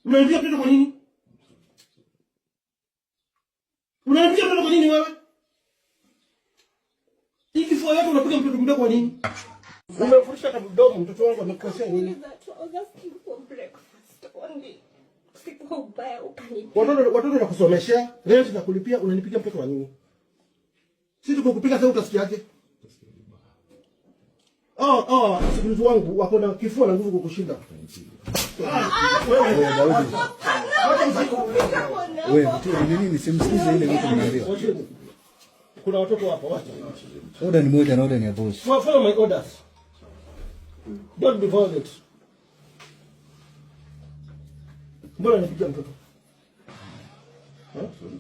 Unanipiga mtoto kwa nini? Unanipiga mtoto kwa nini wewe? Hiki fua yako unapiga mtoto mdogo kwa nini? Umefundisha kama mdogo mtoto wangu amekosea nini? Watoto wanakusomeshea, rent na kulipia, unanipiga mtoto wa nini? Sisi tukukupiga sasa utasikiaje? Sikilizi wangu wako na kifua na nguvu kukushinda. Wewe mtu nini simsikize ile mtu mnaambia. Kuna watoto hapa wacha. Order ni moja na order ni ya boss. Follow my orders. Don't be violent. Mbona nipiga mtoto?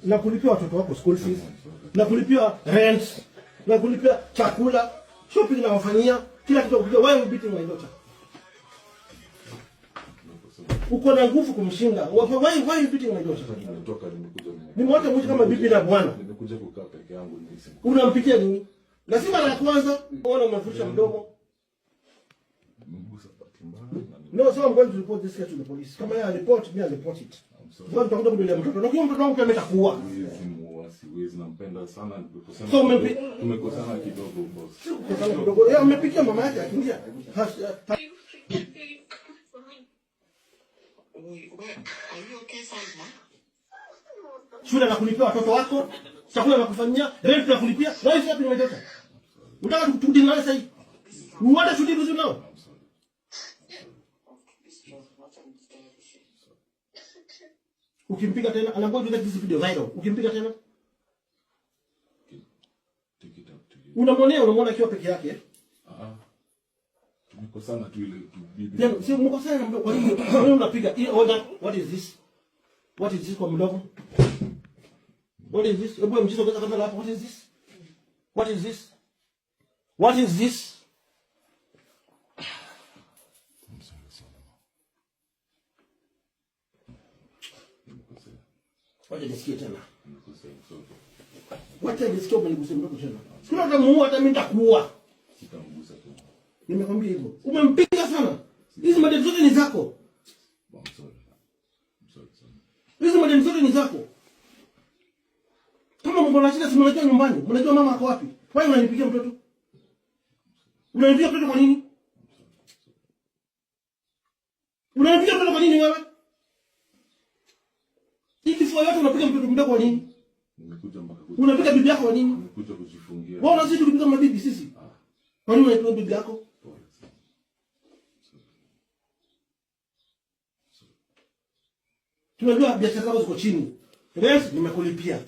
Na kulipia watoto wako school fees, na kulipia rent, na kulipia chakula, shopping na wafanyia, kila kitu kupiga. Why you beating my daughter? Uko na nguvu kumshinda. Why you beating my daughter? Nimekuja mmoja kama bibi na bwana. Nimekuja kukaa peke yangu nilisema. Unampikia nini? Lazima la kwanza uone umefusha mdomo. No, so I'm going to report this case to the police. Kama ya report, me report it. Wewe utakuja kudulia mtoto. Na kwa mtoto wangu pia ametakuwa. Siwezi nampenda sana nimekusema. So tumekosana kidogo boss. Tumekosana kidogo. Yeye amepikia mama yake akimbia. Shule na kulipia watoto wako, chakula na kufanyia, rent na kulipia. Why is happening my daughter? Unataka tukudini nawe sasa hivi? You want to do this now? Ukimpiga tena, I'm going to make this video viral. Ukimpiga tena, unamwona akiwa peke yake. Tumekosana tu ile bibi. Then sio mkosana na mdogo. Kwa hiyo wewe unapiga. What is this? What is this kwa mdogo? What is this? Hebu mjizo kaza kamera hapo. What is this? What is this? What is this? Wacha nisikie tena. Wacha nisikie umenigusa mdogo tena. Sio utamuua hata mimi nitakuua. Sitamgusa tena. Nimekwambia hivyo. Umempiga sana. Hizi madeni zote ni zako. I'm sorry. Hizi madeni zote ni zako. Kama mko na shida si mnajua nyumbani. Mnajua mama ako wapi? Wewe unanipigia mtoto? Unanipigia mtoto kwa nini? Unanipigia mtoto kwa nini wewe? Hiki fua yote unapiga mtoto mdogo kwa nini? Nimekuja mpaka unapiga bibi yako kwa nini? Nimekuja kujifungia. Wewe unazidi kupiga mabibi sisi. Kwa nini unapiga bibi yako? Tunajua biashara zako ziko chini. Rent nimekulipia.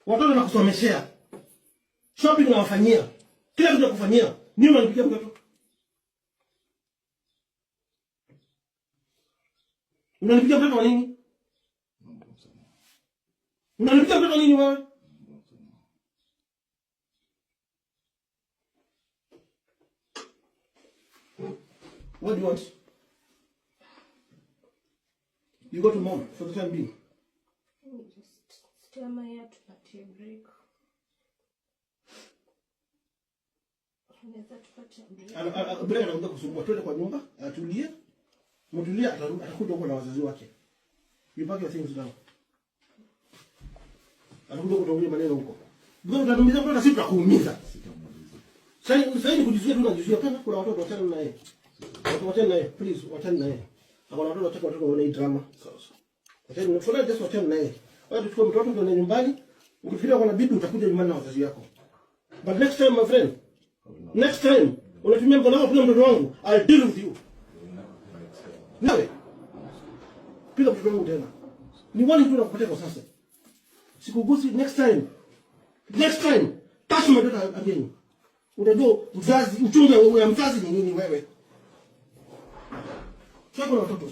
Watoto nakusomeshea. Shopping na wafanyia. Kila kitu nakufanyia. Nini unanipigia mtoto? Unanipigia mtoto kwa nini? Unanipigia mtoto kwa nini wewe? What do you want? You go to mom for the time being. Just stay my hair to party break. Bila anakuja kusumbua, twende kwa nyumba, atulie. Mtulie atakuja huko na wazazi wake. You pack your things down. Atakuja kutongoja maneno huko. Ndio utatumiza mtoto sisi tutakuumiza. Sasa ni kujizuia tu na kujizuia tena kuna watoto watano na yeye. Watano na yeye, please watano na yeye. Hakuna watoto wana drama. Watano ni fulani just watano na yeye. Wewe tuchukue mtoto ndio nyumbani. Ukifikiria kuna bibi utakuja nyumbani na wazazi wako. But next time my friend, next time unatumia mkono wako kupiga mtoto wangu, I'll deal with you. Nawe piga mtoto wangu tena. Ni wani tu nakupatia kwa sasa. Sikugusi next time. Next time touch my daughter again. Unajua mzazi uchungu wa mzazi ni nini wewe? Sasa kuna watoto